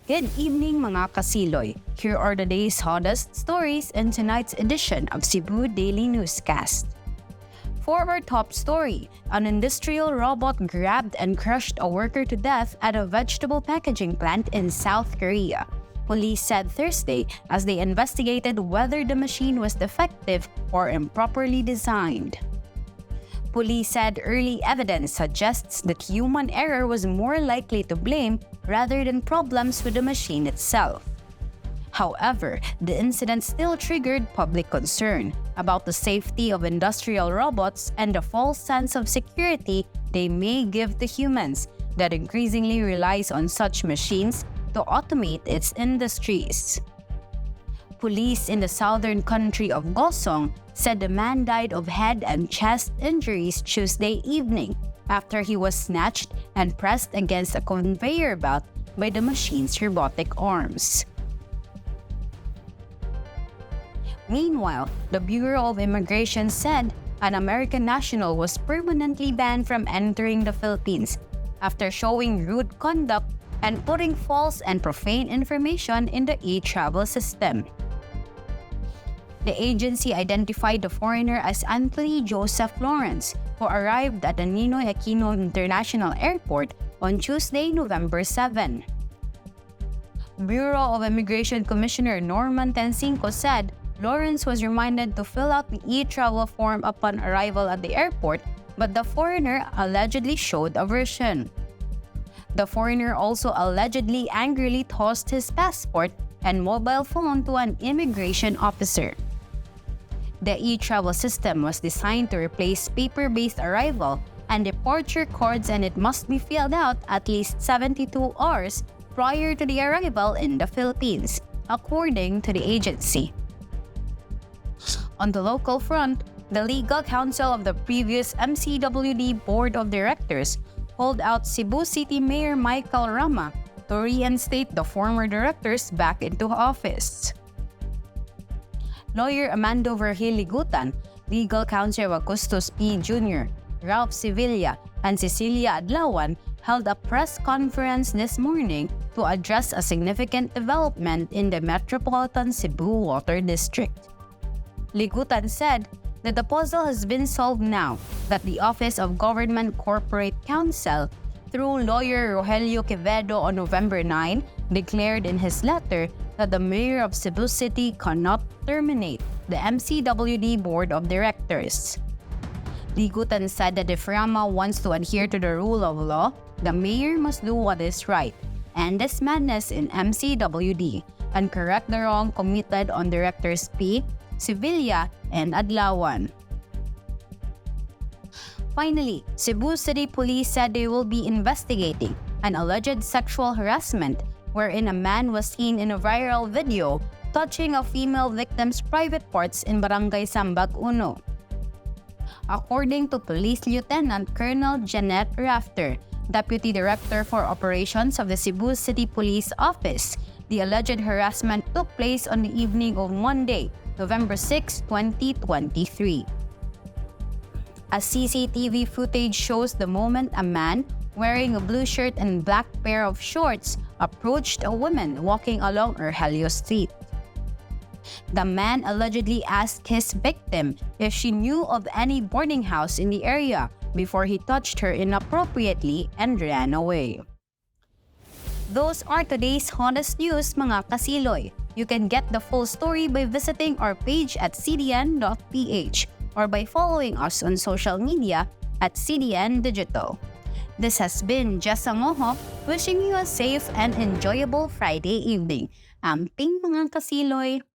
Good evening mga kasiloy. Here are the day's hottest stories in tonight's edition of Cebu Daily Newscast. For our top story, an industrial robot grabbed and crushed a worker to death at a vegetable packaging plant in South Korea. Police said Thursday as they investigated whether the machine was defective or improperly designed. Police said early evidence suggests that human error was more likely to blame rather than problems with the machine itself. However, the incident still triggered public concern about the safety of industrial robots and the false sense of security they may give to humans that increasingly relies on such machines to automate its industries. Police in the southern country of Gosong said the man died of head and chest injuries Tuesday evening after he was snatched and pressed against a conveyor belt by the machine's robotic arms. Meanwhile, the Bureau of Immigration said an American national was permanently banned from entering the Philippines after showing rude conduct and putting false and profane information in the e-travel system. The agency identified the foreigner as Anthony Joseph Lawrence, who arrived at the Ninoy Aquino International Airport on Tuesday, November 7. Bureau of Immigration Commissioner Norman Tencinco said Lawrence was reminded to fill out the e-travel form upon arrival at the airport, but the foreigner allegedly showed aversion. The foreigner also allegedly angrily tossed his passport and mobile phone to an immigration officer. The e-travel system was designed to replace paper-based arrival and departure cards, and it must be filled out at least 72 hours prior to the arrival in the Philippines, according to the agency. On the local front, the legal counsel of the previous MCWD Board of Directors called out Cebu City Mayor Michael Rama to reinstate the former directors back into office. Lawyer Amando Vergil-Ligutan, legal counsel Augustus P. Jr., Ralph Sevilla, and Cecilia Adlawan held a press conference this morning to address a significant development in the Metropolitan Cebu Water District. Ligutan said that the puzzle has been solved now that the Office of Government Corporate Counsel, through lawyer Rogelio Quevedo on November 9, declared in his letter that the mayor of Cebu City cannot terminate the MCWD Board of Directors. Ligutan said that if Rama wants to adhere to the rule of law, the mayor must do what is right, end this madness in MCWD, and correct the wrong committed on Directors P, Sevilla, and Adlawan. Finally, Cebu City Police said they will be investigating an alleged sexual harassment wherein a man was seen in a viral video touching a female victim's private parts in Barangay Sambag Uno. According to Police Lieutenant Colonel Janet Rafter, Deputy Director for Operations of the Cebu City Police Office, the alleged harassment took place on the evening of Monday, November 6, 2023. A CCTV footage shows the moment a man wearing a blue shirt and black pair of shorts approached a woman walking along Erhelio Street. The man allegedly asked his victim if she knew of any boarding house in the area before he touched her inappropriately and ran away. Those are today's hottest news, mga kasiloy. You can get the full story by visiting our page at cdn.ph or by following us on social media at CDN Digital. This has been Jessa Moho, wishing you a safe and enjoyable Friday evening. Amping mga kasiloy!